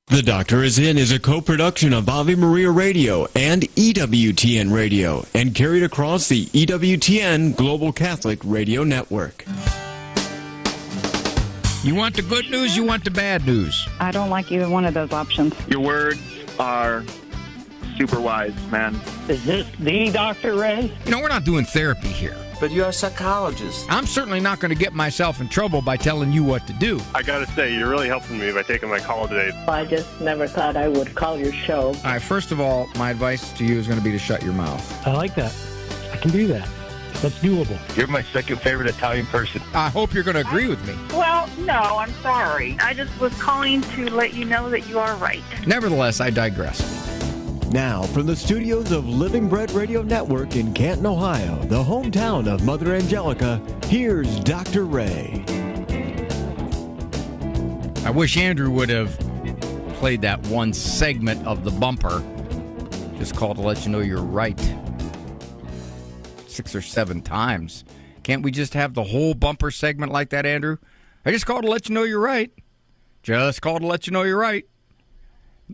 The Doctor Is In is a co-production of Ave Maria Radio and EWTN Radio and carried across the EWTN Global Catholic Radio Network. You want the good news, you want the bad news? I don't like either one of those options. Your words are super wise, man. Is this the Dr. Ray? You know, we're not doing therapy here. But you're a psychologist. I'm certainly not going to get myself in trouble by telling you what to do. I gotta say, you're really helping me by taking my call today. I just never thought I would call your show. All right, first of all, my advice to you is going to be to shut your mouth. I like that. I can do that. That's doable. You're my second favorite Italian person. I hope you're going to agree with me. Well, no, I'm sorry. I just was calling to let you know that you are right. Nevertheless, I digress. Now, from the studios of Living Bread Radio Network in Canton, Ohio, the hometown of Mother Angelica, here's Dr. Ray. I wish Andrew would have played that one segment of the bumper. Just called to let you know you're right. 6 or 7 times. Can't we just have the whole bumper segment like that, Andrew? I just called to let you know you're right. Just called to let you know you're right.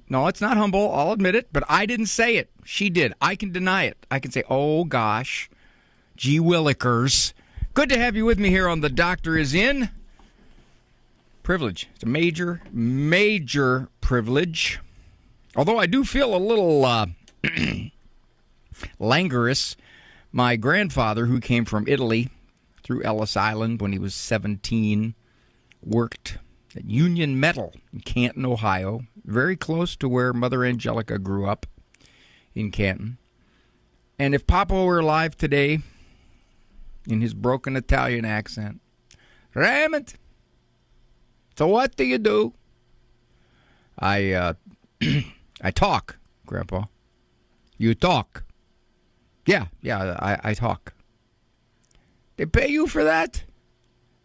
No, it's not humble. I'll admit it, but I didn't say it. She did. I can deny it. I can say, oh, gosh. Gee willikers. Good to have you with me here on The Doctor Is In. Privilege. It's a major, major privilege. Although I do feel a little languorous. My grandfather, who came from Italy through Ellis Island when he was 17, worked at Union Metal in Canton, Ohio, very close to where Mother Angelica grew up in Canton. And if Papa were alive today, in his broken Italian accent, Raymond, so what do you do? I talk, Grandpa. You talk. Yeah, I talk. They pay you for that?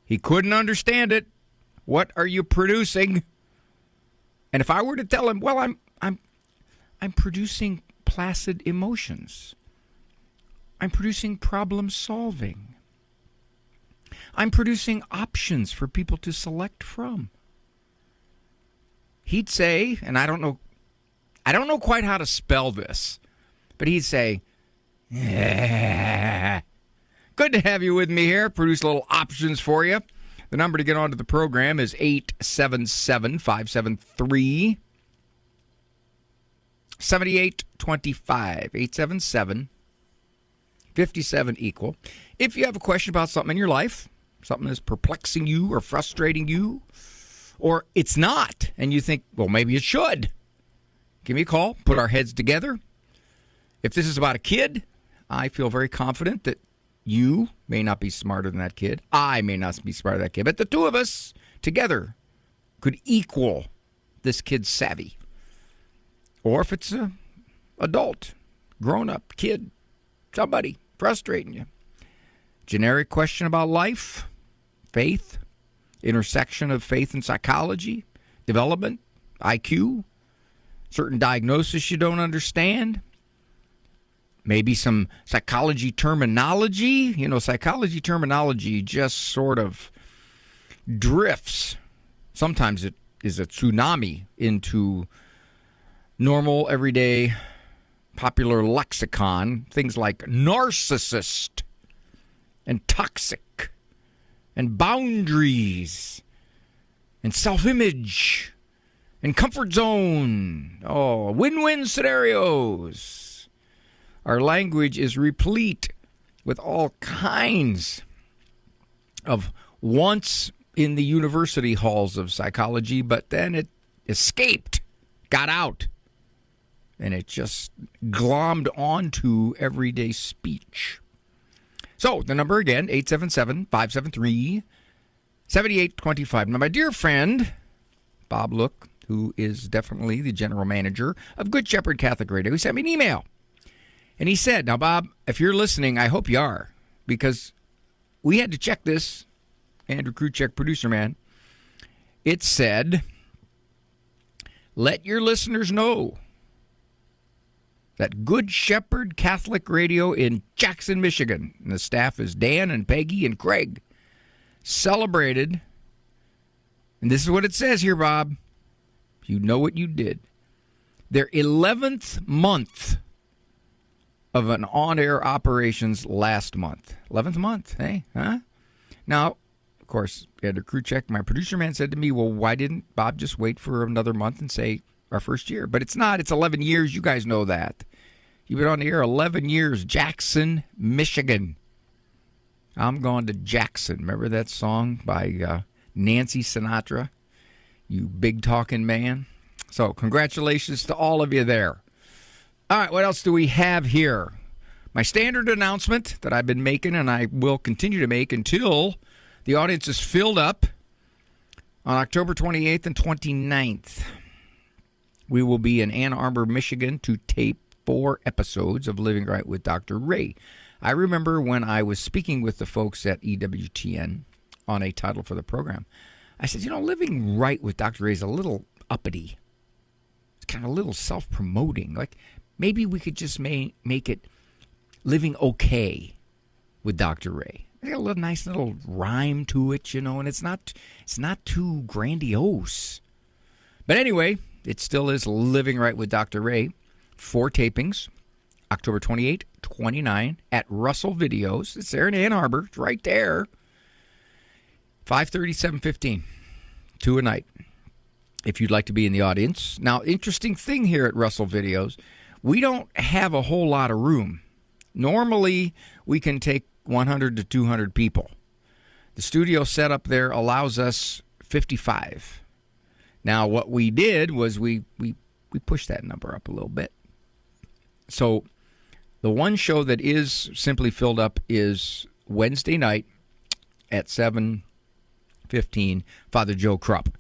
He couldn't understand it. What are you producing? And if I were to tell him, well, I'm producing placid emotions. I'm producing problem solving. I'm producing options for people to select from. He'd say, and I don't know quite how to spell this, but he'd say, yeah. Good to have you with me here. Produce little options for you. The number to get onto the program is 877-573-7825. 877-57-equal. If you have a question about something in your life, something that's perplexing you or frustrating you, or it's not, and you think, well, maybe it should, give me a call. Put our heads together. If this is about a kid, I feel very confident that you may not be smarter than that kid. I may not be smarter than that kid. But the two of us together could equal this kid's savvy. Or if it's an adult, grown-up, kid, somebody frustrating you. Generic question about life, faith, intersection of faith and psychology, development, IQ, certain diagnosis you don't understand. Maybe some psychology terminology. You know, psychology terminology just sort of drifts. Sometimes it is a tsunami into normal, everyday, popular lexicon. Things like narcissist and toxic and boundaries and self-image and comfort zone. Oh, win-win scenarios. Our language is replete with all kinds of once in the university halls of psychology, but then it escaped, got out, and it just glommed onto everyday speech. So the number again, 877-573-7825. Now, my dear friend, Bob Look, who is definitely the general manager of Good Shepherd Catholic Radio, he sent me an email. And he said, now, Bob, if you're listening, I hope you are, because we had to check this. Andrew Kruchek, producer man. It said, let your listeners know that Good Shepherd Catholic Radio in Jackson, Michigan, and the staff is Dan and Peggy and Craig, celebrated, and this is what it says here, Bob. You know what you did. Their 11th month of an on-air operations last month. 11th month, hey? Huh? Now, of course, we had a crew check. My producer man said to me, well, why didn't Bob just wait for another month and say our first year? But it's not. It's 11 years. You guys know that. You've been on the air 11 years. Jackson, Michigan. I'm going to Jackson. Remember that song by Nancy Sinatra? You big talking man. So congratulations to all of you there. All right, what else do we have here? My standard announcement that I've been making, and I will continue to make until the audience is filled up on October 28th and 29th. We will be in Ann Arbor, Michigan to tape 4 episodes of Living Right with Dr. Ray. I remember when I was speaking with the folks at EWTN on a title for the program, I said, Living Right with Dr. Ray is a little uppity. It's kind of a little self-promoting. Like, maybe we could just make it Living Okay with Dr. Ray. It's got a little nice little rhyme to it, and it's not too grandiose. But anyway, it still is Living Right with Dr. Ray. 4 tapings, October 28, 29 at Russell Videos. It's there in Ann Arbor. It's right there. 5:30, 7:15. 2 a night. If you'd like to be in the audience. Now, interesting thing here at Russell Videos, we don't have a whole lot of room. Normally, we can take 100 to 200 people. The studio setup there allows us 55. Now, what we did was we pushed that number up a little bit. So the one show that is simply filled up is Wednesday night at 7:15, Father Joe Krupp.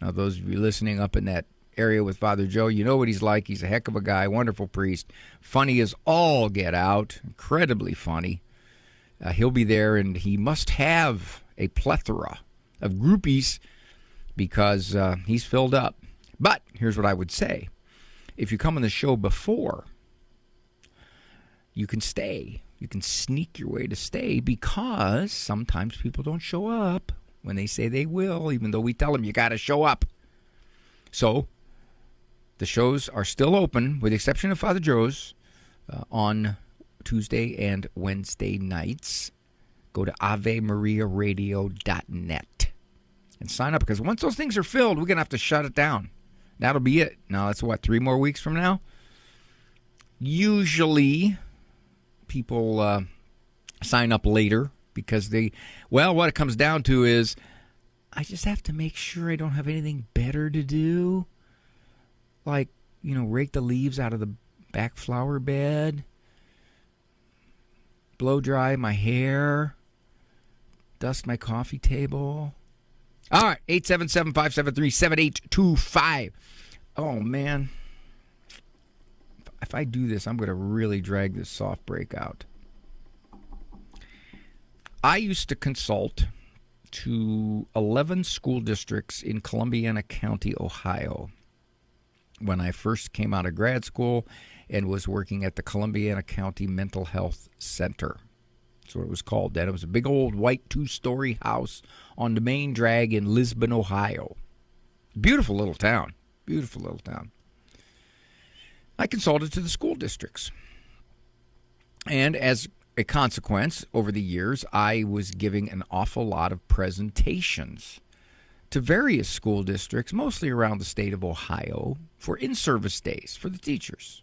Now, those of you listening up in that area with Father Joe, you know what he's like. He's a heck of a guy, wonderful priest, funny as all get out, incredibly funny. He'll be there, and he must have a plethora of groupies because he's filled up. But here's what I would say. If you come on the show before, you can stay. You can sneak your way to stay because sometimes people don't show up when they say they will, even though we tell them you got to show up. So the shows are still open, with the exception of Father Joe's, on Tuesday and Wednesday nights. Go to AveMariaRadio.net and sign up, because once those things are filled, we're going to have to shut it down. That'll be it. Now, that's 3 more weeks from now? Usually, people sign up later because what it comes down to is, I just have to make sure I don't have anything better to do. Like, rake the leaves out of the back flower bed, blow dry my hair, dust my coffee table. All right, 877-573-7825. Oh, man. If I do this, I'm going to really drag this soft break out. I used to consult to 11 school districts in Columbiana County, Ohio, when I first came out of grad school and was working at the Columbiana County Mental Health Center. That's what it was called then. It was a big old white 2-story house on the main drag in Lisbon, Ohio. Beautiful little town. Beautiful little town. I consulted to the school districts. And as a consequence, over the years, I was giving an awful lot of presentations to various school districts, mostly around the state of Ohio, for in-service days for the teachers.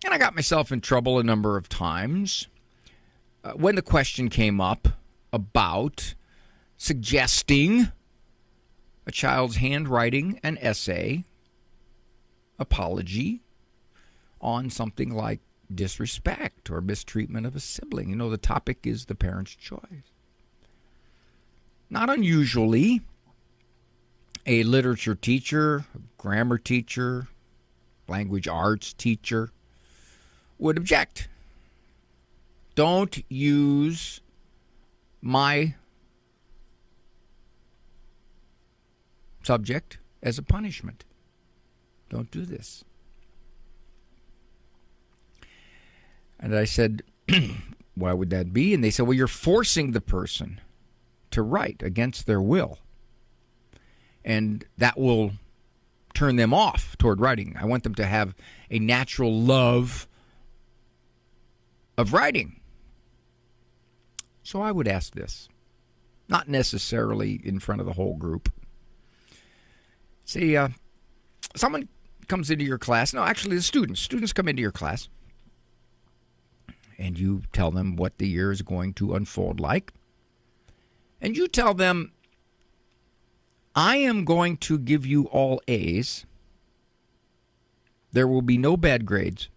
And I got myself in trouble a number of times when the question came up about suggesting a child's handwriting an essay apology on something like disrespect or mistreatment of a sibling. The topic is the parent's choice. Not unusually, a literature teacher, a grammar teacher, language arts teacher would object. Don't use my subject as a punishment. Don't do this. And I said, why would that be? And they said, well, you're forcing the person to write against their will. And that will turn them off toward writing. I want them to have a natural love of writing. So I would ask this, not necessarily in front of the whole group. See, someone comes into your class. No, actually, the students come into your class, and you tell them what the year is going to unfold like. And you tell them, I am going to give you all A's. There will be no bad grades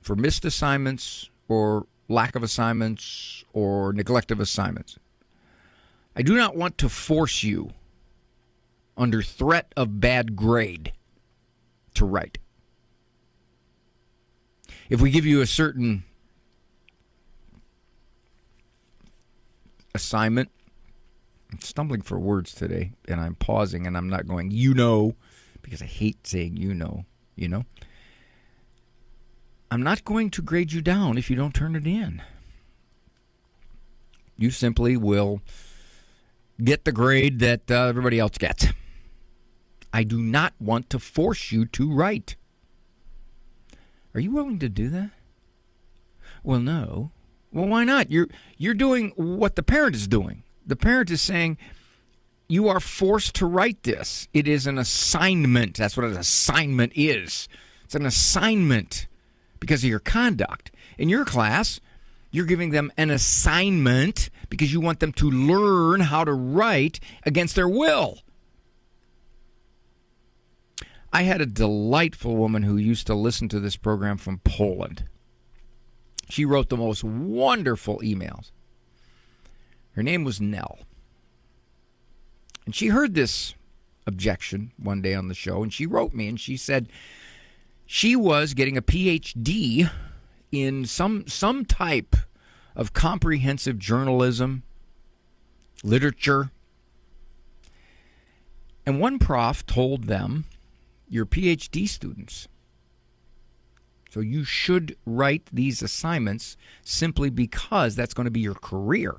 for missed assignments or lack of assignments or neglect of assignments. I do not want to force you under threat of bad grade to write. If we give you a certain assignment, I'm stumbling for words today, and I'm pausing, and I'm not going, because I hate saying you know. I'm not going to grade you down if you don't turn it in. You simply will get the grade that everybody else gets. I do not want to force you to write. Are you willing to do that? Well, no. Well, why not? You're doing what the parent is doing. The parent is saying, you are forced to write this. It is an assignment. That's what an assignment is. It's an assignment because of your conduct. In your class, you're giving them an assignment because you want them to learn how to write against their will. I had a delightful woman who used to listen to this program from Poland. She wrote the most wonderful emails. Her name was Nell. And she heard this objection one day on the show, and she wrote me, and she said she was getting a PhD in some type of comprehensive journalism, literature. And one prof told them, you're PhD students, so you should write these assignments simply because that's going to be your career.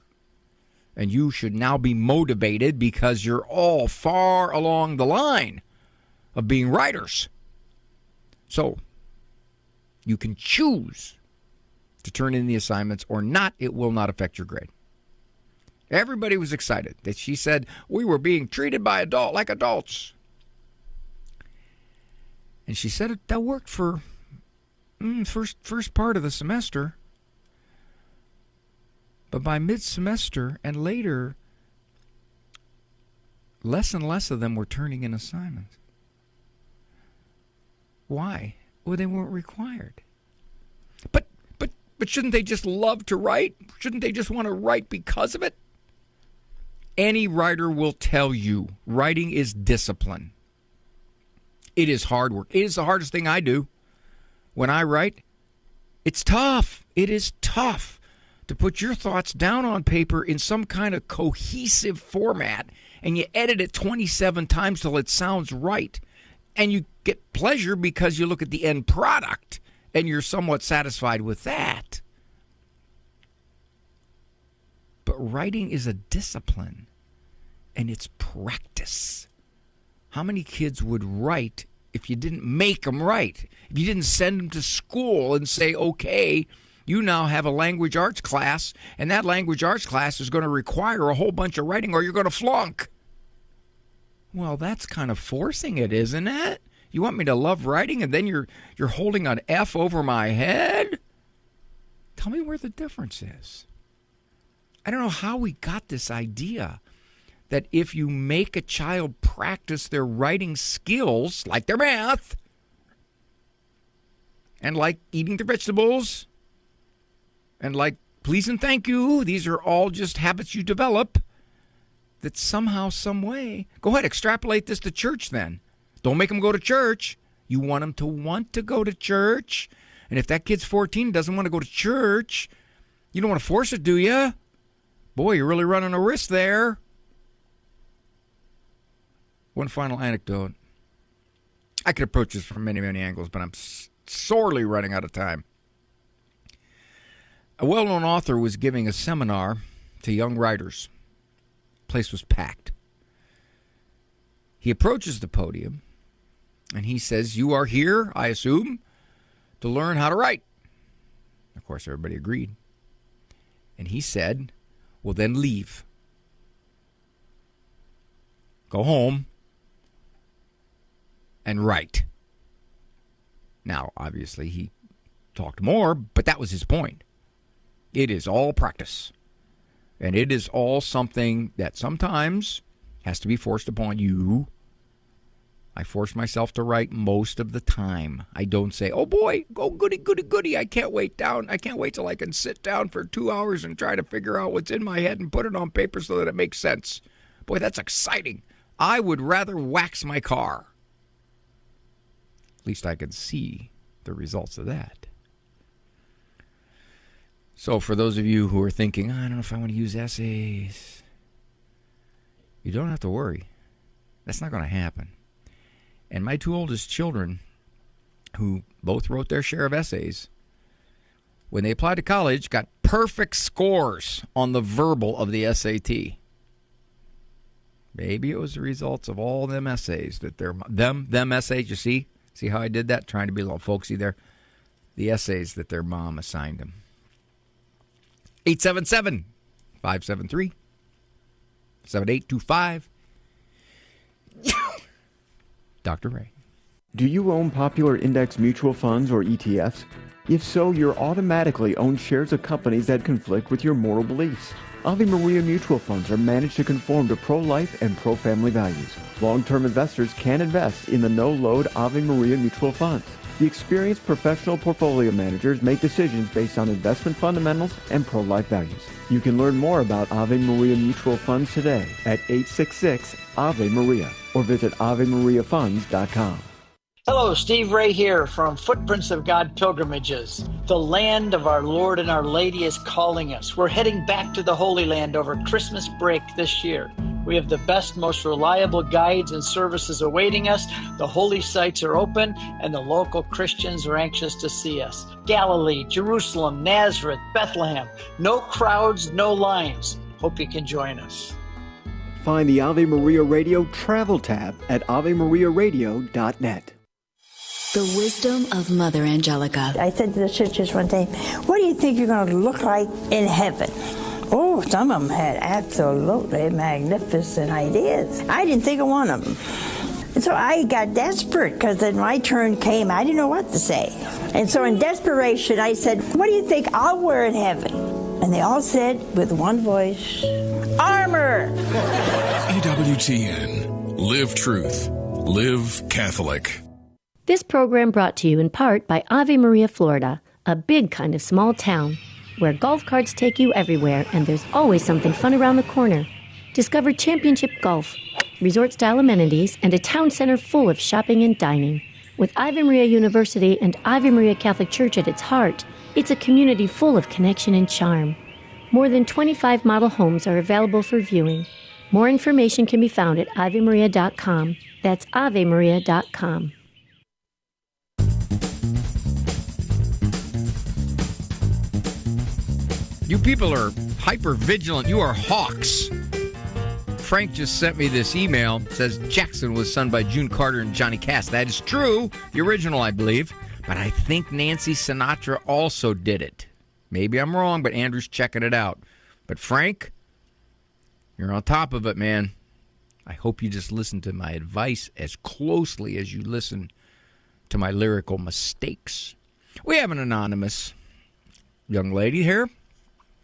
And you should now be motivated because you're all far along the line of being writers. So you can choose to turn in the assignments or not. It will not affect your grade. Everybody was excited that she said we were being treated like adults. And she said that worked for first part of the semester. But by mid-semester and later, less and less of them were turning in assignments. Why? Well, they weren't required. But shouldn't they just love to write? Shouldn't they just want to write because of it? Any writer will tell you writing is discipline. It is hard work. It is the hardest thing I do. When I write, it's tough. It is tough to put your thoughts down on paper in some kind of cohesive format, and you edit it 27 times till it sounds right. And you get pleasure because you look at the end product, and you're somewhat satisfied with that. But writing is a discipline, and it's practice. How many kids would write if you didn't make them write? If you didn't send them to school and say, okay, you now have a language arts class, and that language arts class is going to require a whole bunch of writing or you're going to flunk. Well, that's kind of forcing it, isn't it? You want me to love writing and then you're holding an F over my head? Tell me where the difference is. I don't know how we got this idea that if you make a child practice their writing skills, like their math, and like eating their vegetables, and like please and thank you, these are all just habits you develop, that somehow, some way, go ahead, extrapolate this to church then. Don't make them go to church. You want them to want to go to church. And if that kid's 14 and doesn't want to go to church, you don't want to force it, do you? Boy, you're really running a risk there. One final anecdote. I could approach this from many, many angles, but I'm sorely running out of time. A well-known author was giving a seminar to young writers. The place was packed. He approaches the podium, And he says, you are here, I assume, to learn how to write. Of course, everybody agreed. And he said, well, then leave. Go home and write. Now, obviously, he talked more, but that was his point. It is all practice. And it is all something that sometimes has to be forced upon you. I force myself to write most of the time. I don't say, oh boy, go goody, goody, goody. I can't wait till I can sit down for 2 hours and try to figure out what's in my head and put it on paper so that it makes sense. Boy, that's exciting. I would rather wax my car. At least I can see the results of that. So for those of you who are thinking, I don't know if I want to use essays, you don't have to worry. That's not going to happen. And my two oldest children, who both wrote their share of essays, when they applied to college, got perfect scores on the verbal of the SAT. Maybe it was the results of all them essays that them essays, you see? See how I did that? Trying to be a little folksy there. The essays that their mom assigned them. 877-573-7825. Dr. Ray. Do you own popular index mutual funds or ETFs? If so, you're automatically own shares of companies that conflict with your moral beliefs. Ave Maria mutual funds are managed to conform to pro-life and pro-family values. Long-term investors can invest in the no-load Ave Maria mutual funds. The experienced professional portfolio managers make decisions based on investment fundamentals and pro-life values. You can learn more about Ave Maria mutual funds today at 866-AVE-MARIA or visit AveMariaFunds.com. Hello, Steve Ray here from Footprints of God Pilgrimages. The land of our Lord and Our Lady is calling us. We're heading back to the Holy Land over Christmas break this year. We have the best, most reliable guides and services awaiting us. The holy sites are open, and the local Christians are anxious to see us. Galilee, Jerusalem, Nazareth, Bethlehem. No crowds, no lines. Hope you can join us. Find the Ave Maria Radio travel tab at AveMariaRadio.net. The wisdom of Mother Angelica. I said to the sisters one day, what do you think you're going to look like in heaven? Oh, some of them had absolutely magnificent ideas. I didn't think of one of them. And so I got desperate because then my turn came. I didn't know what to say. And so in desperation, I said, what do you think I'll wear in heaven? And they all said with one voice, armor. EWTN. Live truth. Live Catholic. This program brought to you in part by Ave Maria, Florida, a big kind of small town where golf carts take you everywhere and there's always something fun around the corner. Discover championship golf, resort-style amenities, and a town center full of shopping and dining. With Ave Maria University and Ave Maria Catholic Church at its heart, it's a community full of connection and charm. More than 25 model homes are available for viewing. More information can be found at AveMaria.com. That's AveMaria.com. You people are hyper vigilant. You are hawks. Frank just sent me this email. It says Jackson was sung by June Carter and Johnny Cash. That is true. The original, I believe. But I think Nancy Sinatra also did it. Maybe I'm wrong, but Andrew's checking it out. But Frank, you're on top of it, man. I hope you just listen to my advice as closely as you listen to my lyrical mistakes. We have an anonymous young lady here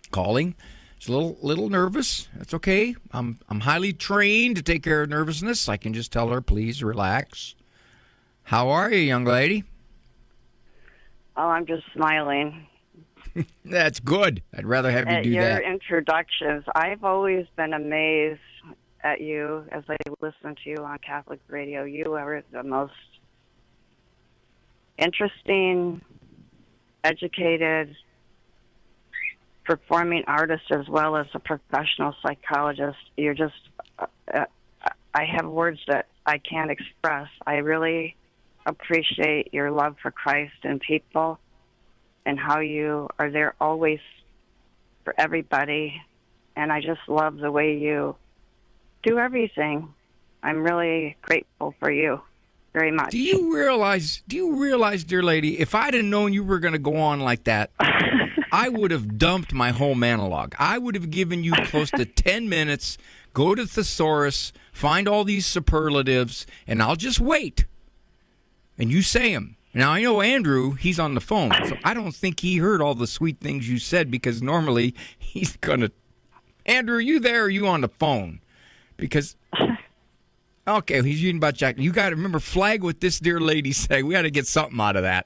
calling. She's a little nervous. That's okay. I'm highly trained to take care of nervousness. I can just tell her, please relax. How are you, young lady? Oh, I'm just smiling. That's good. I'd rather have you do that. At your introductions, I've always been amazed at you as I listen to you on Catholic radio. You are the most interesting, educated, performing artist as well as a professional psychologist. You're just, I have words that I can't express. I really appreciate your love for Christ and people and how you are there always for everybody. And I just love the way you do everything. I'm really grateful for you. very much. Do you realize, dear lady, if I'd have known you were going to go on like that, I would have dumped my whole monologue. I would have given you close to 10 minutes, go to thesaurus, find all these superlatives, and I'll just wait. And you say them. Now, I know Andrew, he's on the phone, so I don't think he heard all the sweet things you said, because normally he's going to... Andrew, are you there, or are you on the phone? Because... Okay, he's reading about Jack. You got to remember, flag what this dear lady said. We got to get something out of that.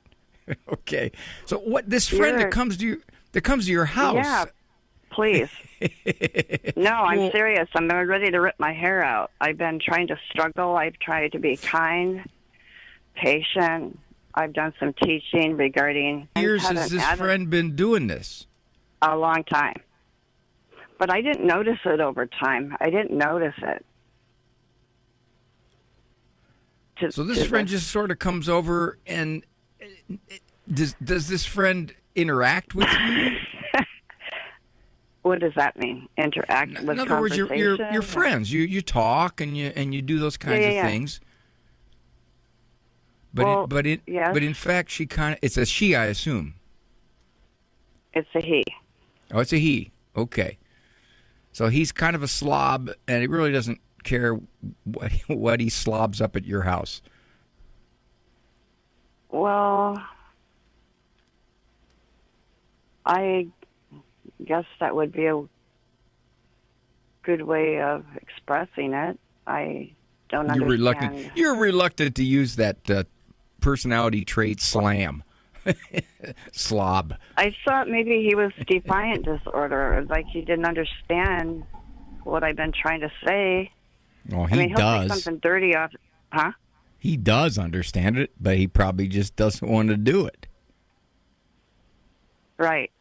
Okay. So what this friend that comes to your house. Yeah, please. No, I'm serious. I'm ready to rip my hair out. I've been trying to struggle. I've tried to be kind, patient. I've done some teaching regarding... Years has this friend been doing this? A long time. But I didn't notice it over time. I didn't notice it. So this friend just sort of comes over, and does this friend interact with you? What does that mean? Interact with? In other words, you're friends. You talk and you do those kinds of things. But in fact, it's a she, I assume. It's a he. Oh, it's a he. Okay. So he's kind of a slob, and he really doesn't care what he slobs up at your house. Well, I guess that would be a good way of expressing it. I don't understand. You're reluctant to use that personality trait, slam. Slob. I thought maybe he was defiant disorder, like he didn't understand what I've been trying to say. Well, he'll take something dirty off, huh? He does understand it, but he probably just doesn't want to do it. Right.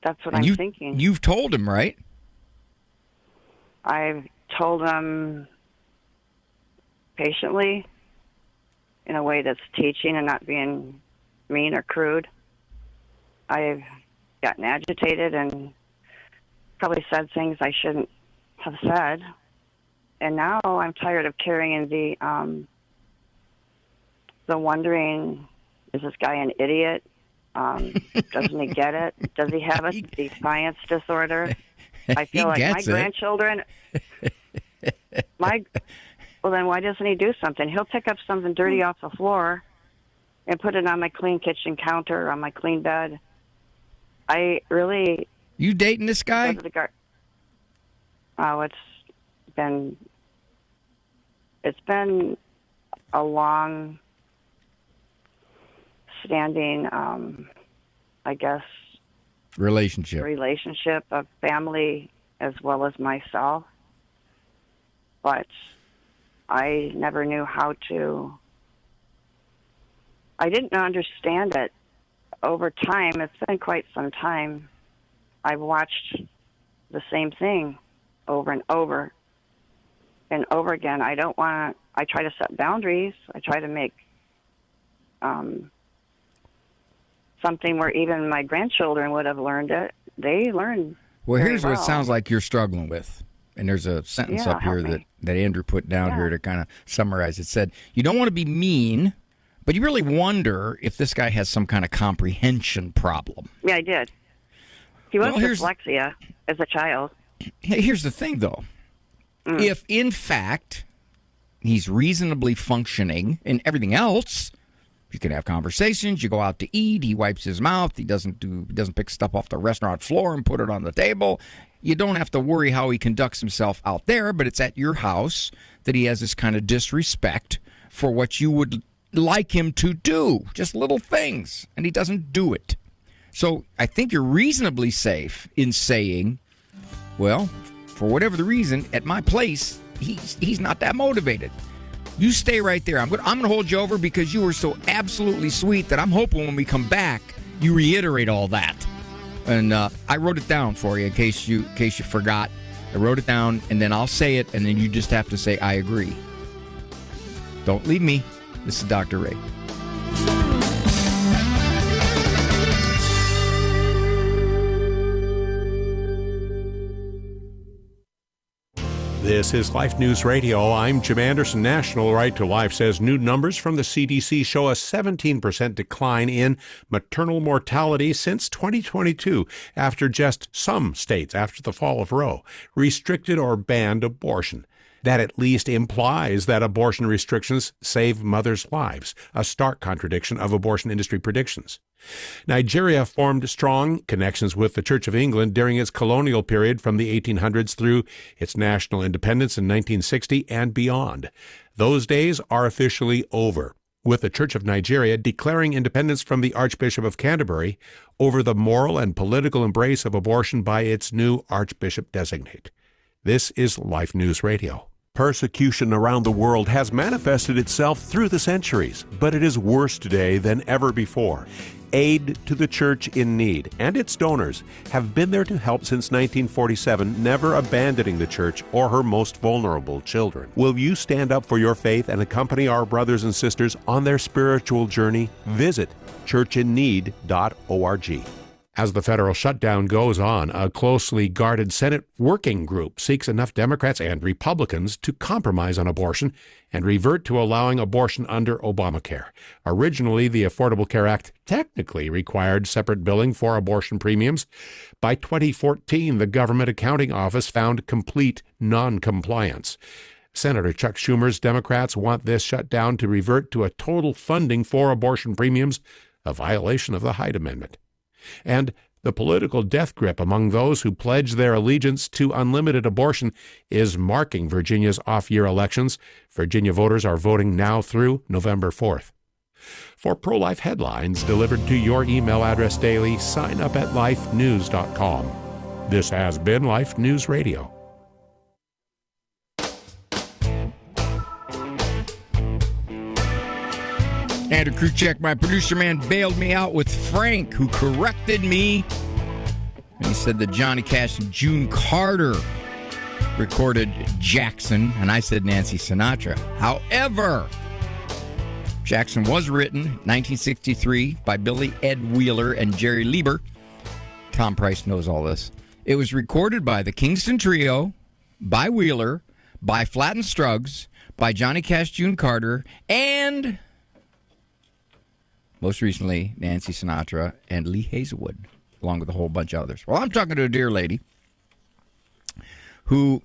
That's what I'm thinking. You've told him, right? I've told him patiently, in a way that's teaching and not being mean or crude. I've gotten agitated and probably said things I shouldn't have said. And now I'm tired of carrying the wondering, is this guy an idiot? Doesn't he get it? Does he have a defiance disorder? I feel like my grandchildren... Well, then why doesn't he do something? He'll pick up something dirty off the floor and put it on my clean kitchen counter, on my clean bed. I really... You dating this guy? Oh, it's been a long standing, I guess, relationship of family as well as myself. But I never knew how to... I didn't understand it. Over time, it's been quite some time, I've watched the same thing over and over and over again. I try to set boundaries. I try to make something where even my grandchildren would have learned it. They learn. Well, here's what it sounds like you're struggling with. And there's a sentence up here that Andrew put down here to kind of summarize. It said, you don't want to be mean, but you really wonder if this guy has some kind of comprehension problem. Yeah, I did. He was dyslexia as a child. Here's the thing, though. If, in fact, he's reasonably functioning in everything else, you can have conversations, you go out to eat, he wipes his mouth, he doesn't pick stuff off the restaurant floor and put it on the table. You don't have to worry how he conducts himself out there, but it's at your house that he has this kind of disrespect for what you would like him to do. Just little things, and he doesn't do it. So I think you're reasonably safe in saying, well, for whatever the reason, at my place, he's not that motivated. You stay right there. I'm going to hold you over because you were so absolutely sweet that I'm hoping when we come back, you reiterate all that. And I wrote it down for you in case you forgot. I wrote it down, and then I'll say it, and then you just have to say, I agree. Don't leave me. This is Dr. Ray. This is Life News Radio. I'm Jim Anderson. National Right to Life says new numbers from the CDC show a 17% decline in maternal mortality since 2022 after just some states, after the fall of Roe, restricted or banned abortion. That at least implies that abortion restrictions save mothers' lives, a stark contradiction of abortion industry predictions. Nigeria formed strong connections with the Church of England during its colonial period from the 1800s through its national independence in 1960 and beyond. Those days are officially over, with the Church of Nigeria declaring independence from the Archbishop of Canterbury over the moral and political embrace of abortion by its new Archbishop designate. This is Life News Radio. Persecution around the world has manifested itself through the centuries, but it is worse today than ever before. Aid to the Church in Need and its donors have been there to help since 1947, never abandoning the Church or her most vulnerable children. Will you stand up for your faith and accompany our brothers and sisters on their spiritual journey? Visit churchinneed.org. As the federal shutdown goes on, a closely guarded Senate working group seeks enough Democrats and Republicans to compromise on abortion and revert to allowing abortion under Obamacare. Originally, the Affordable Care Act technically required separate billing for abortion premiums. By 2014, the Government Accounting Office found complete non-compliance. Senator Chuck Schumer's Democrats want this shutdown to revert to a total funding for abortion premiums, a violation of the Hyde Amendment. And the political death grip among those who pledge their allegiance to unlimited abortion is marking Virginia's off-year elections. Virginia voters are voting now through November 4th. For pro-life headlines delivered to your email address daily, sign up at lifenews.com. This has been Life News Radio. Andrew Kruchek, my producer man, bailed me out with Frank, who corrected me. And he said that Johnny Cash and June Carter recorded Jackson, and I said Nancy Sinatra. However, Jackson was written in 1963 by Billy Ed Wheeler and Jerry Lieber. Tom Price knows all this. It was recorded by the Kingston Trio, by Wheeler, by Flatt and Struggs, by Johnny Cash, June Carter, and most recently, Nancy Sinatra and Lee Hazelwood, along with a whole bunch of others. Well, I'm talking to a dear lady who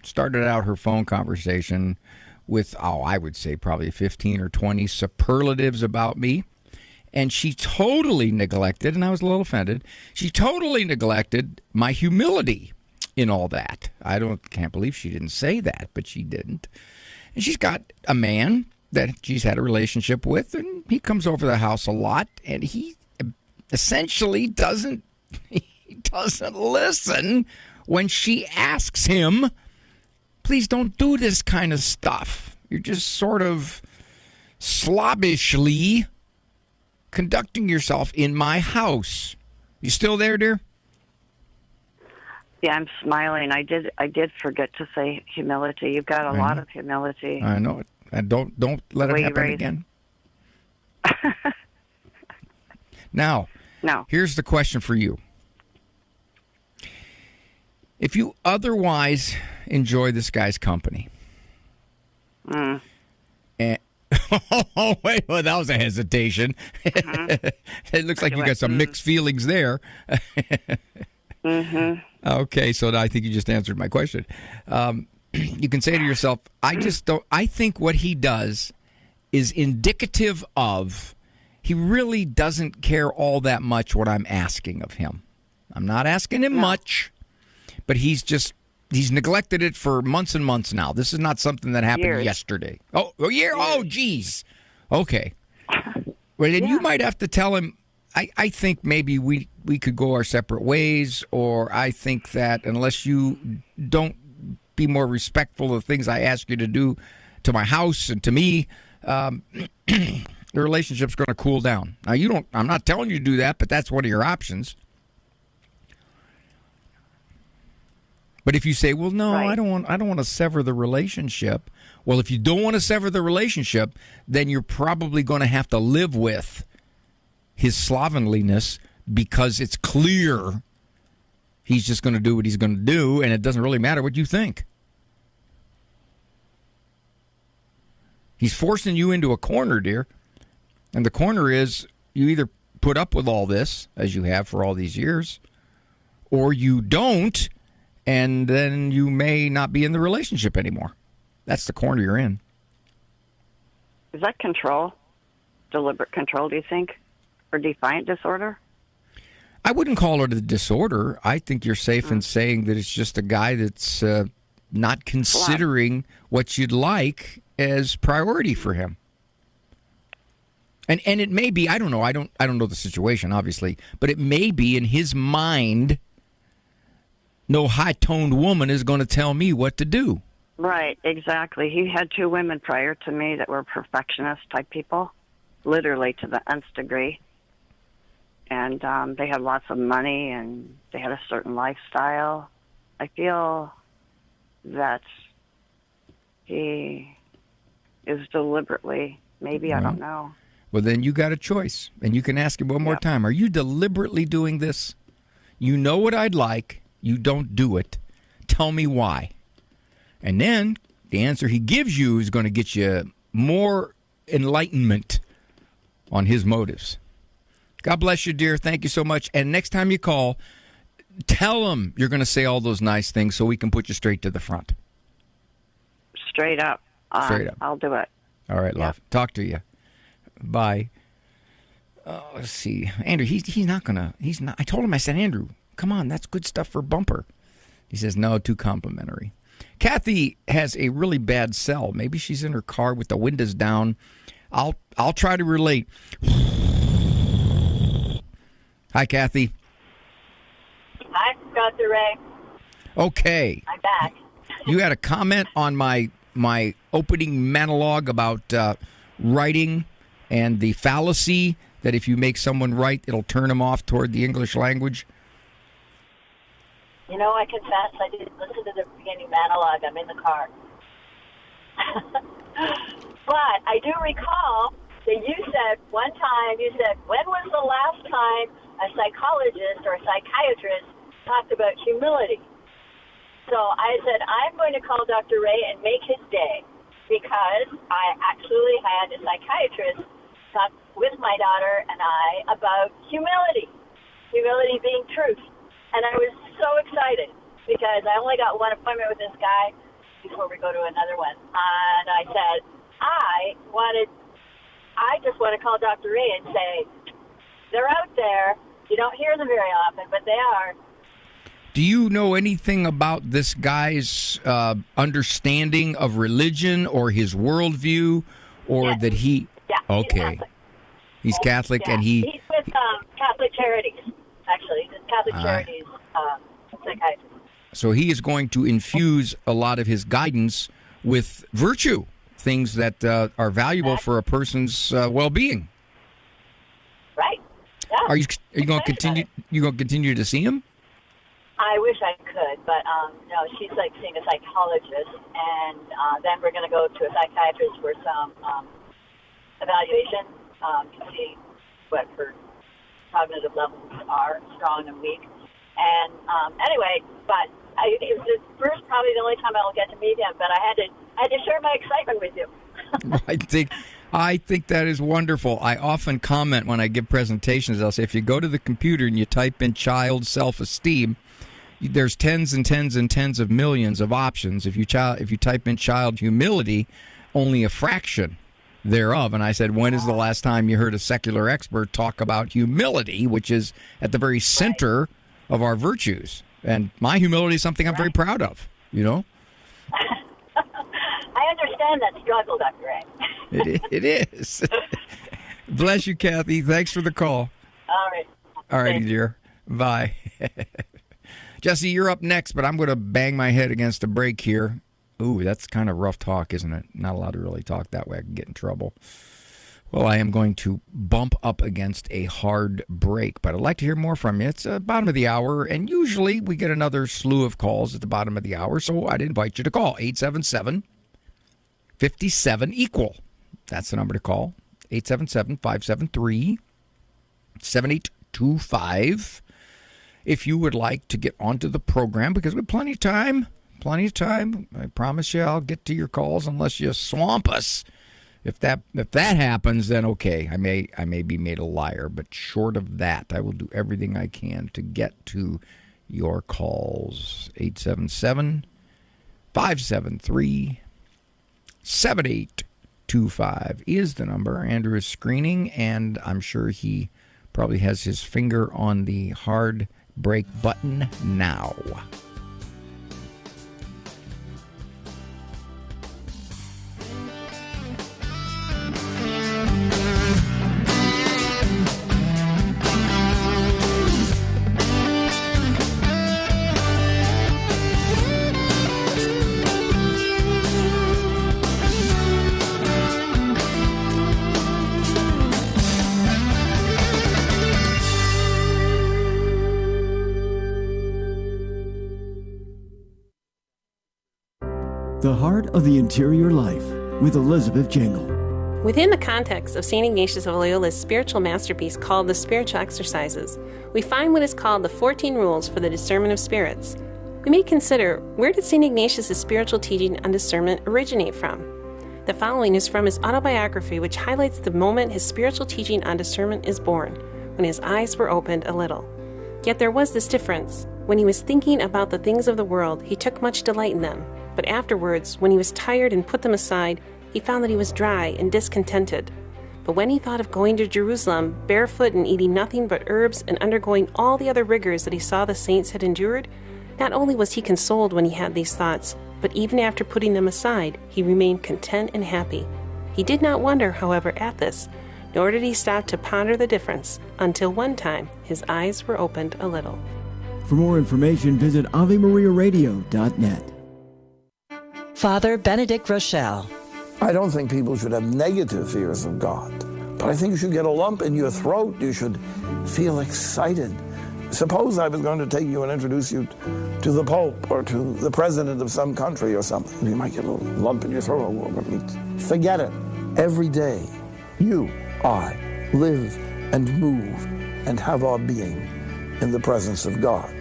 started out her phone conversation with, I would say probably 15 or 20 superlatives about me. And she totally neglected, and I was a little offended, she totally neglected my humility in all that. Can't believe she didn't say that, but she didn't. And she's got a man that she's had a relationship with, and he comes over the house a lot, and he essentially doesn't listen when she asks him, please don't do this kind of stuff. You're just sort of slobbishly conducting yourself in my house. You still there, dear? Yeah, I'm smiling. I did forget to say humility. You've got a lot of humility. I know it. And don't let it happen again. Now, here's the question for you. If you otherwise enjoy this guy's company, and wait, well, that was a hesitation. It looks like you got some mixed feelings there. Okay, so I think you just answered my question. You can say to yourself, I think what he does is indicative of he really doesn't care all that much what I'm asking of him. I'm not asking him much, but he's neglected it for months and months now. This is not something that happened yesterday. Oh, geez. Okay. Well, then you might have to tell him, I think maybe we could go our separate ways, or I think that unless you don't be more respectful of the things I ask you to do to my house and to me, the relationship's going to cool down. Now, I'm not telling you to do that, but that's one of your options. But if you say, well, no, right, I don't want to sever the relationship. Well, if you don't want to sever the relationship, then you're probably going to have to live with his slovenliness, because it's clear he's just going to do what he's going to do, and it doesn't really matter what you think. He's forcing you into a corner, dear. And the corner is you either put up with all this, as you have for all these years, or you don't, and then you may not be in the relationship anymore. That's the corner you're in. Is that control? Deliberate control, do you think? Or defiant disorder? I wouldn't call it a disorder. I think you're safe in saying that it's just a guy that's not considering what you'd like as priority for him. And it may be, I don't know. I don't know the situation, obviously, but it may be in his mind, no high-toned woman is going to tell me what to do. Right, exactly. He had 2 women prior to me that were perfectionist-type people, literally to the nth degree. And they had lots of money, and they had a certain lifestyle. I feel that he is deliberately, maybe, I don't know. Well, then you got a choice, and you can ask him one more time. Are you deliberately doing this? You know what I'd like. You don't do it. Tell me why. And then the answer he gives you is going to get you more enlightenment on his motives. God bless you, dear. Thank you so much. And next time you call, tell him you're going to say all those nice things so we can put you straight to the front. Straight up. Straight up. I'll do it. All right, love. Talk to you. Bye. Let's see. Andrew, he's not going to. He's not. I told him, I said, Andrew, come on. That's good stuff for bumper. He says, no, too complimentary. Kathy has a really bad cell. Maybe she's in her car with the windows down. I'll try to relate. Hi, Kathy. Hi, Dr. Ray. Okay. I'm back. You had a comment on my opening monologue about writing and the fallacy that if you make someone write, it'll turn them off toward the English language. You know, I confess I didn't listen to the beginning monologue. I'm in the car. But I do recall that you said one time, when was the last time a psychologist or a psychiatrist talked about humility? So I said, I'm going to call Dr. Ray and make his day because I actually had a psychiatrist talk with my daughter and I about humility being truth. And I was so excited because I only got one appointment with this guy before we go to another one. And I said, I just want to call Dr. Ray and say, they're out there. You don't hear them very often, but they are. Do you know anything about this guy's understanding of religion or his worldview, or that he? Yeah. Okay. He's Catholic, and he's with Catholic Charities. Actually, the Catholic Charities psychiatrist. So he is going to infuse a lot of his guidance with virtue, things that are valuable for a person's well-being. Right. Yeah. Are you going to continue? You going to continue to see him? I wish I could, but no. She's like seeing a psychologist, and then we're going to go to a psychiatrist for some evaluation to see what her cognitive levels are, strong and weak. And anyway, but it was probably the only time I'll get to meet him. But I had to share my excitement with you. I think that is wonderful. I often comment when I give presentations. I'll say, if you go to the computer and you type in child self-esteem, there's tens and tens and tens of millions of options. If you type in child humility, only a fraction thereof. And I said, when is the last time you heard a secular expert talk about humility, which is at the very center of our virtues? And my humility is something I'm very proud of, you know? I understand that struggle, Dr. Ray. It is. Bless you, Kathy. Thanks for the call. All right. All righty, dear. Bye. Jesse, you're up next, but I'm going to bang my head against a break here. Ooh, that's kind of rough talk, isn't it? Not allowed to really talk that way. I can get in trouble. Well, I am going to bump up against a hard break, but I'd like to hear more from you. It's the bottom of the hour, and usually we get another slew of calls at the bottom of the hour, so I'd invite you to call 877-57-EQUAL. That's the number to call, 877-573-7825. If you would like to get onto the program, because we have plenty of time. I promise you I'll get to your calls unless you swamp us. If that happens, then okay, I may be made a liar. But short of that, I will do everything I can to get to your calls. 877-573-7825 is the number. Andrew is screening, and I'm sure he probably has his finger on the hard break button now. The Heart of the Interior Life with Elizabeth Jangle. Within the context of St. Ignatius of Loyola's spiritual masterpiece called The Spiritual Exercises, we find what is called the 14 Rules for the Discernment of Spirits. We may consider, where did St. Ignatius' spiritual teaching on discernment originate from? The following is from his autobiography, which highlights the moment his spiritual teaching on discernment is born, when his eyes were opened a little. Yet there was this difference. When he was thinking about the things of the world, he took much delight in them. But afterwards, when he was tired and put them aside, he found that he was dry and discontented. But when he thought of going to Jerusalem, barefoot and eating nothing but herbs and undergoing all the other rigors that he saw the saints had endured, not only was he consoled when he had these thoughts, but even after putting them aside, he remained content and happy. He did not wonder, however, at this, nor did he stop to ponder the difference, until one time his eyes were opened a little. For more information, visit AveMariaRadio.net. Father Benedict Rochelle. I don't think people should have negative fears of God, but I think you should get a lump in your throat. You should feel excited. Suppose I was going to take you and introduce you to the Pope or to the President of some country or something. You might get a little lump in your throat. Forget it. Every day, you, I, live and move and have our being in the presence of God.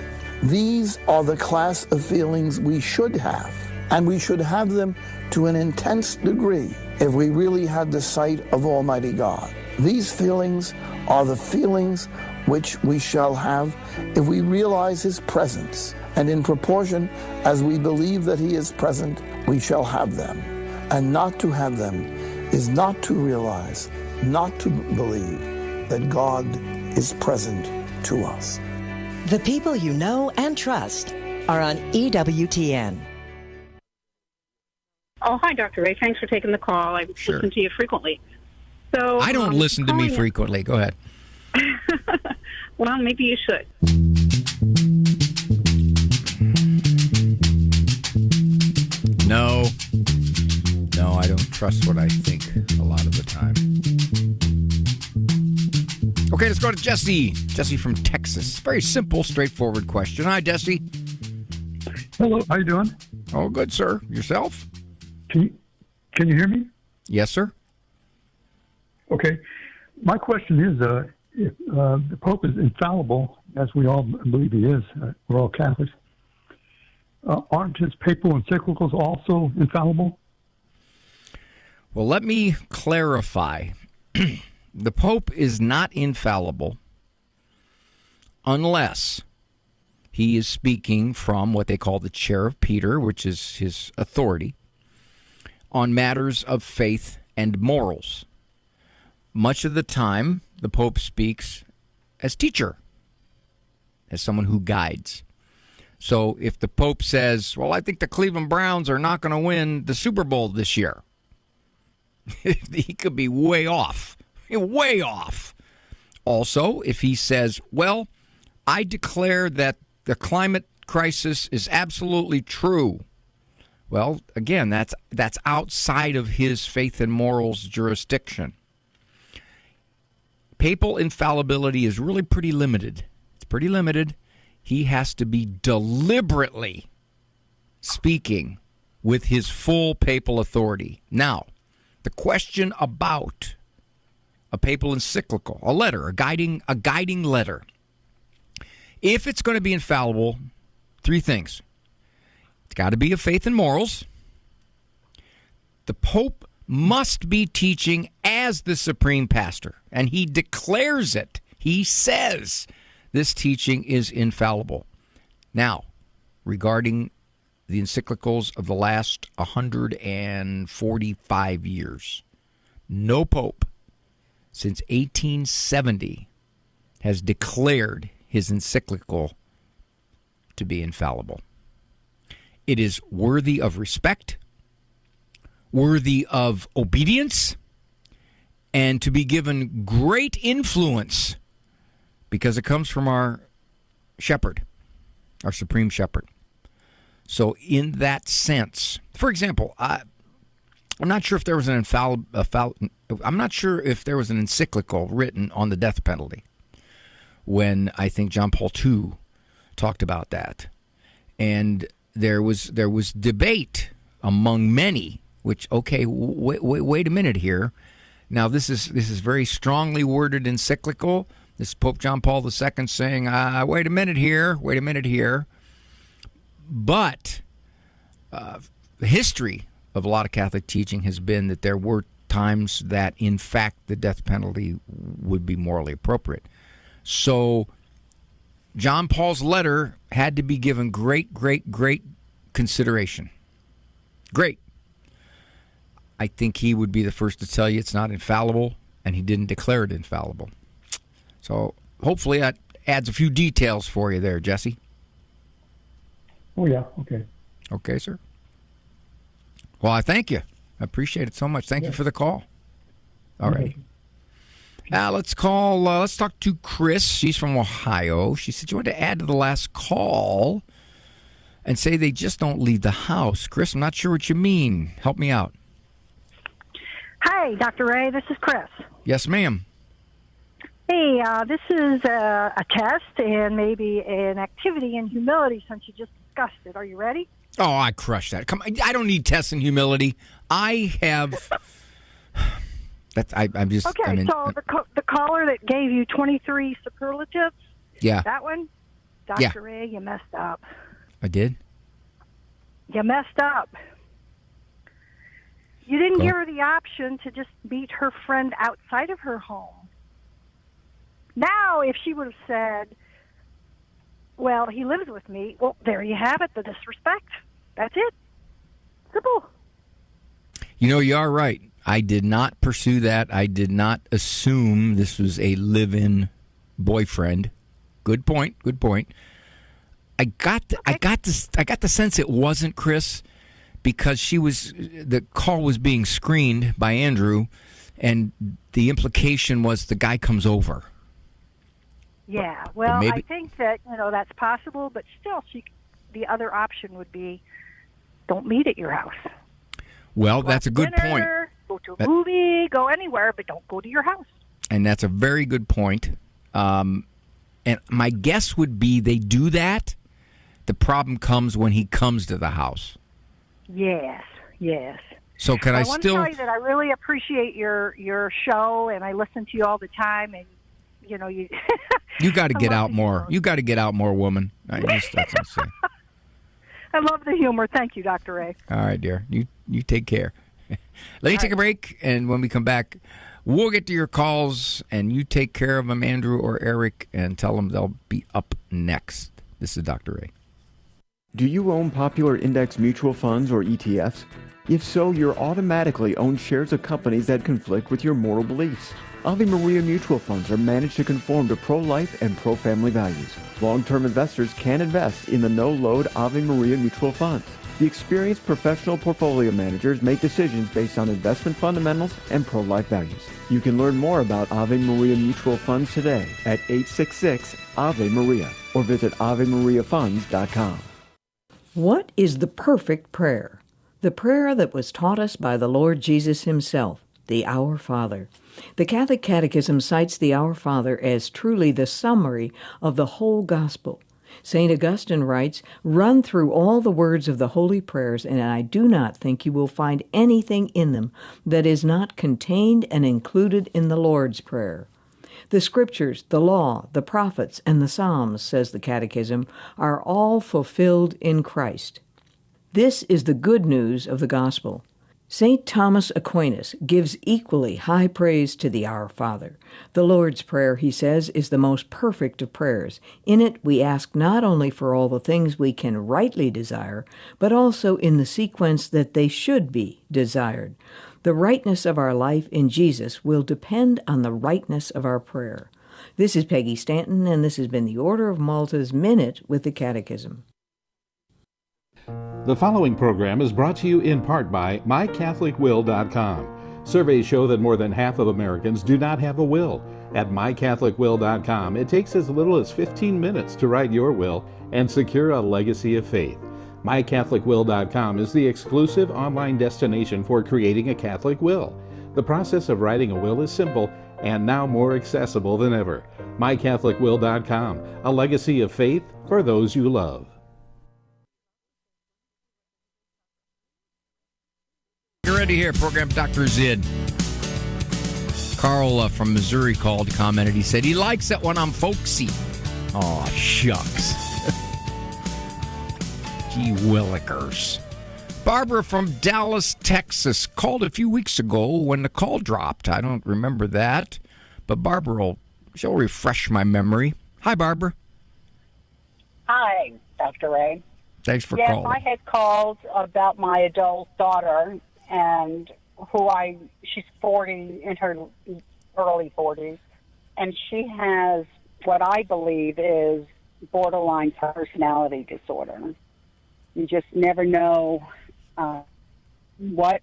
These are the class of feelings we should have. And we should have them to an intense degree if we really had the sight of Almighty God. These feelings are the feelings which we shall have if we realize His presence. And in proportion as we believe that He is present, we shall have them. And not to have them is not to realize, not to believe that God is present to us. The people you know and trust are on EWTN. Oh, hi, Dr. Ray. Thanks for taking the call. I listen to you frequently. So I don't listen to me frequently. Go ahead. Well, maybe you should. No, I don't trust what I think a lot of the time. Okay, let's go to Jesse. Jesse from Texas. Very simple, straightforward question. Hi, Jesse. Hello, how you doing? Oh, good, sir. Yourself? Can you hear me? Yes, sir. Okay. My question is, if the Pope is infallible, as we all believe he is, we're all Catholics, aren't his papal encyclicals also infallible? Well, let me clarify. The Pope is not infallible unless he is speaking from what they call the chair of Peter, which is his authority, on matters of faith and morals. Much of the time, the Pope speaks as teacher, as someone who guides. So if the Pope says, well, I think the Cleveland Browns are not going to win the Super Bowl this year, he could be way off. Way off. Also, if he says, well, I declare that the climate crisis is absolutely true. Well, again, that's outside of his faith and morals jurisdiction. Papal infallibility is really pretty limited. It's pretty limited. He has to be deliberately speaking with his full papal authority. Now, the question about a papal encyclical, a letter, a guiding letter. If it's going to be infallible, three things. It's got to be of faith and morals. The Pope must be teaching as the supreme pastor, and he declares it. He says this teaching is infallible. Now, regarding the encyclicals of the last 145 years, no pope since 1870 has declared his encyclical to be infallible. It is worthy of respect, worthy of obedience, and to be given great influence because it comes from our shepherd, our supreme shepherd. So in that sense, for example, I'm not sure if there was I'm not sure if there was an encyclical written on the death penalty when I think John Paul II talked about that. And there was debate among many, which, okay, wait a minute here. Now, this is very strongly worded encyclical. This is Pope John Paul II saying, wait a minute here. But the history of a lot of Catholic teaching has been that there were times that, in fact, the death penalty would be morally appropriate. So John Paul's letter had to be given great consideration. Great. I think he would be the first to tell you it's not infallible, and he didn't declare it infallible. So hopefully that adds a few details for you there, Jesse. Oh, yeah. Okay. Okay, sir. Well, I thank you. I appreciate it so much. Thank you for the call. All right. Let's talk to Chris. She's from Ohio. She said she wanted to add to the last call and say they just don't leave the house. Chris, I'm not sure what you mean. Help me out. Hi, Dr. Ray. This is Chris. Yes, ma'am. Hey, this is a test and maybe an activity in humility since you just discussed it. Are you ready? Oh, I crushed that. Come on, I don't need tests in humility. I have... I'm just... Okay, I mean, so the caller that gave you 23 superlatives, yeah, that one, Dr. Ray, you messed up. I did? You messed up. You didn't give her the option to just meet her friend outside of her home. Now, if she would have said, well, he lives with me, well, there you have it, the disrespect. That's it. Simple. You know, you are right. I did not pursue that. I did not assume this was a live-in boyfriend. Good point. I got the sense it wasn't, Chris, because the call was being screened by Andrew, and the implication was the guy comes over. Yeah, well, I think that, that's possible, but still, the other option would be don't meet at your house. Well, that's a good point. Go to a movie, go anywhere, but don't go to your house. And that's a very good point. And my guess would be they do that. The problem comes when he comes to the house. Yes. So can I want to still... tell you that I really appreciate your show, and I listen to you all the time, and you you got to get out more. You got to get out more, woman. That's what I'm saying. I love the humor. Thank you, Dr. Ray. All right, dear. You take care. Let me take a break, and when we come back, we'll get to your calls, and you take care of them, Andrew or Eric, and tell them they'll be up next. This is Dr. Ray. Do you own popular index mutual funds or ETFs? If so, you're automatically own shares of companies that conflict with your moral beliefs. Ave Maria mutual funds are managed to conform to pro-life and pro-family values. Long-term investors can invest in the no-load Ave Maria mutual funds. The experienced professional portfolio managers make decisions based on investment fundamentals and pro-life values. You can learn more about Ave Maria mutual funds today at 866-AVE-MARIA or visit AveMariaFunds.com. What is the perfect prayer? The prayer that was taught us by the Lord Jesus himself, the Our Father. The Catholic Catechism cites the Our Father as truly the summary of the whole gospel. St. Augustine writes, "Run through all the words of the holy prayers, and I do not think you will find anything in them that is not contained and included in the Lord's Prayer. The Scriptures, the Law, the Prophets, and the Psalms," says the Catechism, "are all fulfilled in Christ." This is the good news of the gospel. St. Thomas Aquinas gives equally high praise to the Our Father. The Lord's Prayer, he says, is the most perfect of prayers. In it, we ask not only for all the things we can rightly desire, but also in the sequence that they should be desired. The rightness of our life in Jesus will depend on the rightness of our prayer. This is Peggy Stanton, and this has been the Order of Malta's Minute with the Catechism. The following program is brought to you in part by MyCatholicWill.com. Surveys show that more than half of Americans do not have a will. At MyCatholicWill.com, it takes as little as 15 minutes to write your will and secure a legacy of faith. MyCatholicWill.com is the exclusive online destination for creating a Catholic will. The process of writing a will is simple and now more accessible than ever. MyCatholicWill.com, a legacy of faith for those you love. Guarendi here, program Dr. Zid. Carl from Missouri called, commented. He said he likes it when I'm folksy. Aw, shucks. Gee willikers. Barbara from Dallas, Texas, called a few weeks ago when the call dropped. I don't remember that, but Barbara she'll refresh my memory. Hi, Barbara. Hi, Dr. Ray. Thanks for calling. calling. Yes, I had called about my adult daughter, and she's 40, in her early 40s, and she has what I believe is borderline personality disorder. You just never know what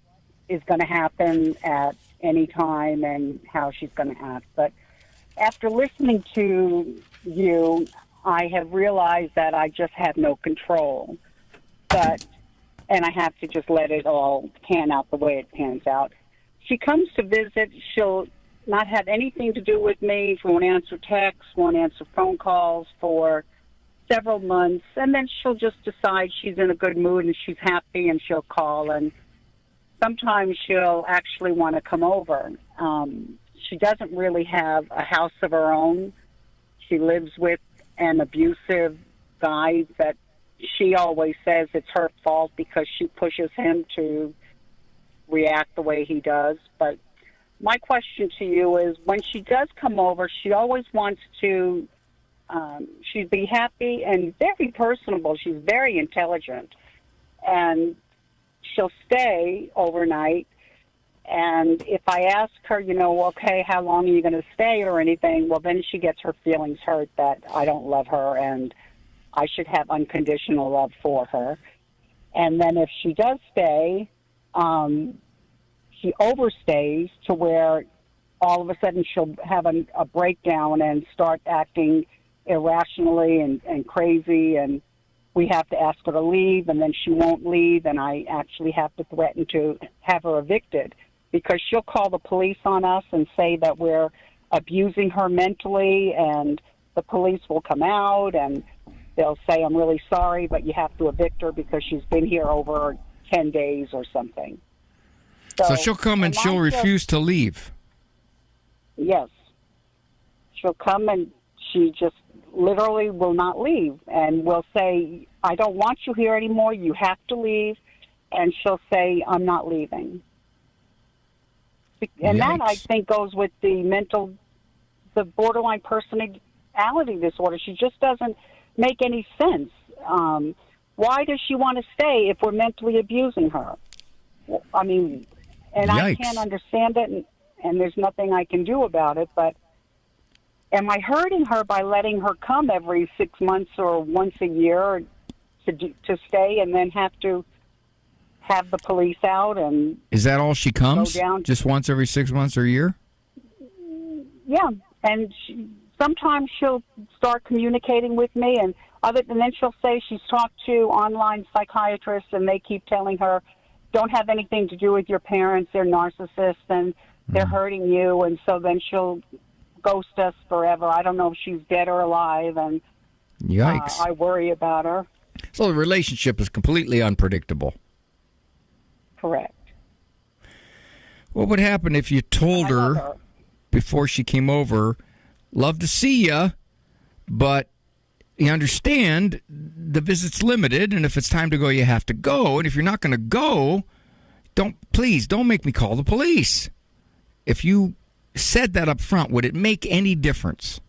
is going to happen at any time and how she's going to act. But after listening to you, I have realized that I just have no control. And I have to just let it all pan out the way it pans out. She comes to visit. She'll not have anything to do with me. She won't answer texts, won't answer phone calls for several months. And then she'll just decide she's in a good mood and she's happy, and she'll call. And sometimes she'll actually want to come over. She doesn't really have a house of her own. She lives with an abusive guy that she always says it's her fault because she pushes him to react the way he does. But my question to you is, when she does come over, she always wants to, she'd be happy and very personable. She's very intelligent. And she'll stay overnight. And if I ask her, okay, how long are you going to stay or anything, well, then she gets her feelings hurt that I don't love her and I should have unconditional love for her. And then if she does stay, she overstays to where all of a sudden she'll have a breakdown and start acting irrationally and crazy, and we have to ask her to leave, and then she won't leave, and I actually have to threaten to have her evicted because she'll call the police on us and say that we're abusing her mentally, and the police will come out and they'll say, I'm really sorry, but you have to evict her because she's been here over 10 days or something. So she'll come and she'll refuse to leave. Yes. She'll come and she just literally will not leave and will say, I don't want you here anymore. You have to leave. And she'll say, I'm not leaving. And that, I think, goes with the borderline personality disorder. She just doesn't make any sense. Why does she want to stay if we're mentally abusing her? I mean, and Yikes. I can't understand it, and there's nothing I can do about it, but am I hurting her by letting her come every 6 months or once a year to stay and then have to have the police out? And is that all she comes? Go down? Just once every 6 months or a year? Yeah, and sometimes she'll start communicating with me, and then she'll say she's talked to online psychiatrists, and they keep telling her, don't have anything to do with your parents, they're narcissists, and they're hurting you, and so then she'll ghost us forever. I don't know if she's dead or alive, and Yikes. I worry about her. So the relationship is completely unpredictable. Correct. What would happen if you told her before she came over, love to see you, but you understand the visit's limited, and if it's time to go, you have to go, and if you're not going to go, please don't make me call the police. If you said that up front, would it make any difference?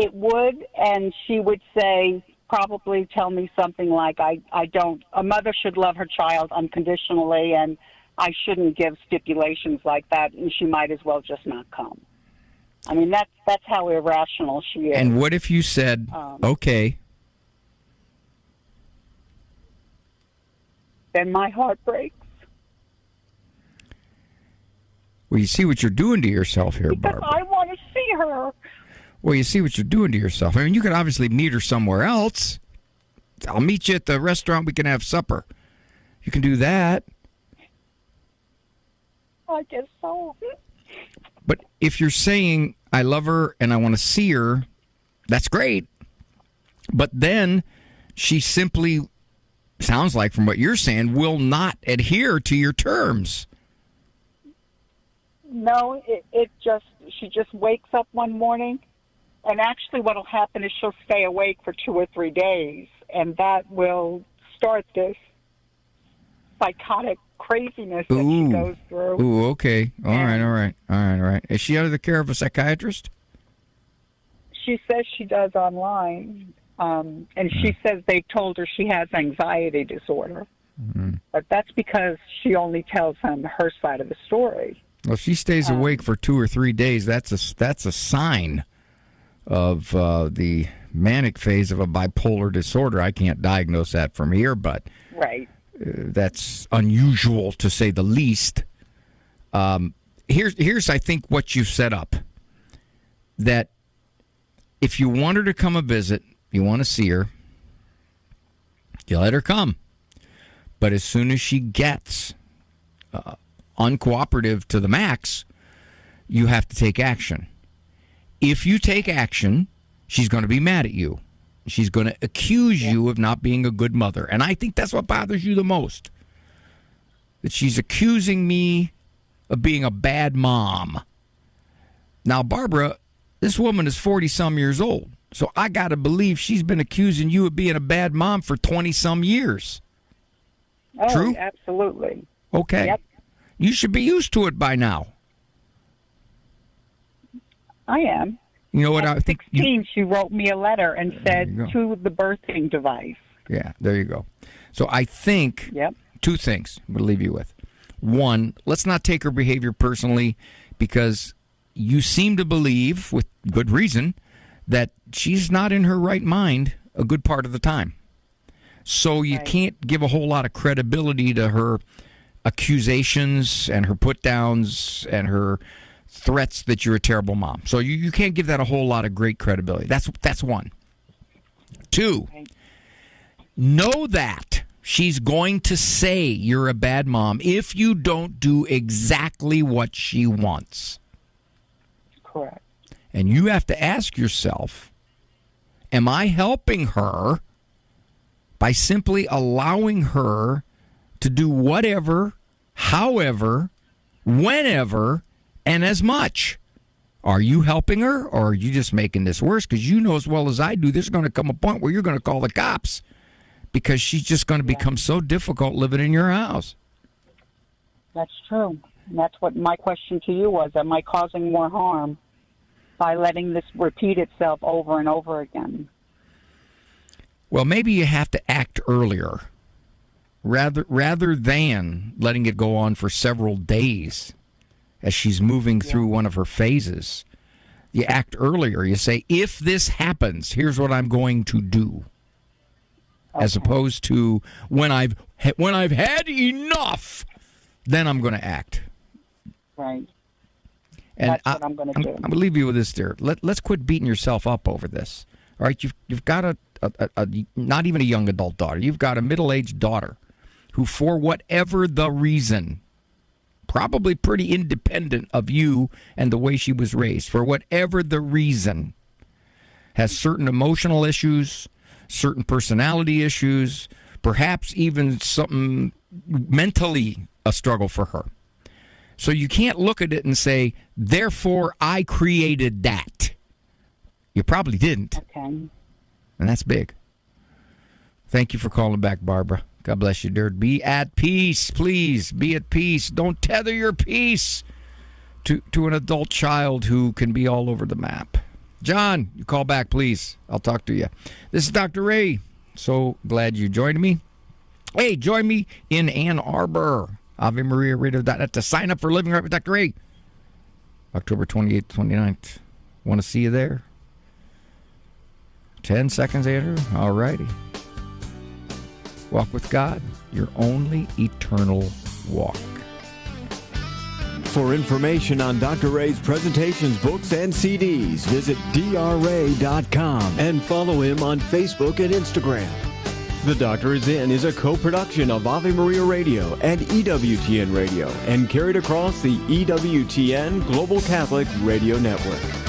It would, and she would say, probably tell me something like, a mother should love her child unconditionally, and I shouldn't give stipulations like that, and she might as well just not come. I mean, that's how irrational she is. And what if you said, okay? Then my heart breaks. Well, you see what you're doing to yourself here, Because Barbara. I want to see her. Well, you see what you're doing to yourself. I mean, you could obviously meet her somewhere else. I'll meet you at the restaurant. We can have supper. You can do that. I guess so. But if you're saying, I love her and I want to see her, that's great. But then she simply, sounds like from what you're saying, will not adhere to your terms. No, she just wakes up one morning, and actually what'll happen is she'll stay awake for 2 or 3 days, and that will start this psychotic craziness that she goes through. Ooh, okay. All right. Is she under the care of a psychiatrist? She says she does online, and she says they told her she has anxiety disorder. Mm-hmm. But that's because she only tells them her side of the story. Well, if she stays awake for 2 or 3 days, that's a sign of the manic phase of a bipolar disorder. I can't diagnose that from here, but right. That's unusual to say the least. Here's I think what you've set up. That if you want her to come a visit, you want to see her, you let her come. But as soon as she gets uncooperative to the max, you have to take action. If you take action, she's going to be mad at you. She's going to accuse you of not being a good mother. And I think that's what bothers you the most. That she's accusing me of being a bad mom. Now, Barbara, this woman is 40-some years old. So I got to believe she's been accusing you of being a bad mom for 20-some years. Oh, True? Absolutely. Okay. Yep. You should be used to it by now. I am. You know what At I think? 16, she wrote me a letter and said, to the birthing device. Yeah, there you go. So I think two things I'm going to leave you with. One, let's not take her behavior personally, because you seem to believe, with good reason, that she's not in her right mind a good part of the time. So you can't give a whole lot of credibility to her accusations and her put-downs and her threats that you're a terrible mom. So you can't give that a whole lot of great credibility. That's one. Two, know that she's going to say you're a bad mom if you don't do exactly what she wants. Correct. And you have to ask yourself, am I helping her by simply allowing her to do whatever, however, whenever, and as much? Are you helping her, or are you just making this worse? Because you know as well as I do, there's going to come a point where you're going to call the cops because she's just going to become so difficult living in your house. That's true. And that's what my question to you was. Am I causing more harm by letting this repeat itself over and over again? Well, maybe you have to act earlier rather than letting it go on for several days as she's moving through one of her phases. You act earlier. You say, if this happens, here's what I'm going to do. Okay. As opposed to when I've had enough, then I'm going to act. Right. And that's what I'm going to do. I'm going to leave you with this, dear. Let's quit beating yourself up over this. All right, you've got a not even a young adult daughter. You've got a middle-aged daughter who, for whatever the reason, probably pretty independent of you and the way she was raised, for whatever the reason, has certain emotional issues, certain personality issues, perhaps even something mentally a struggle for her. So you can't look at it and say, therefore I created that. You probably didn't. Okay. And that's big. Thank you for calling back, Barbara. God bless you, dear. Be at peace, please. Be at peace. Don't tether your peace to an adult child who can be all over the map. John, you call back, please. I'll talk to you. This is Dr. Ray. So glad you joined me. Hey, join me in Ann Arbor. AveMariaRadio.net to sign up for Living Right with Dr. Ray. October 28th, 29th. Want to see you there? 10 seconds, Andrew. All righty. Walk with God, your only eternal walk. For information on Dr. Ray's presentations, books, and CDs, visit drray.com and follow him on Facebook and Instagram. The Doctor Is In is a co-production of Ave Maria Radio and EWTN Radio and carried across the EWTN Global Catholic Radio Network.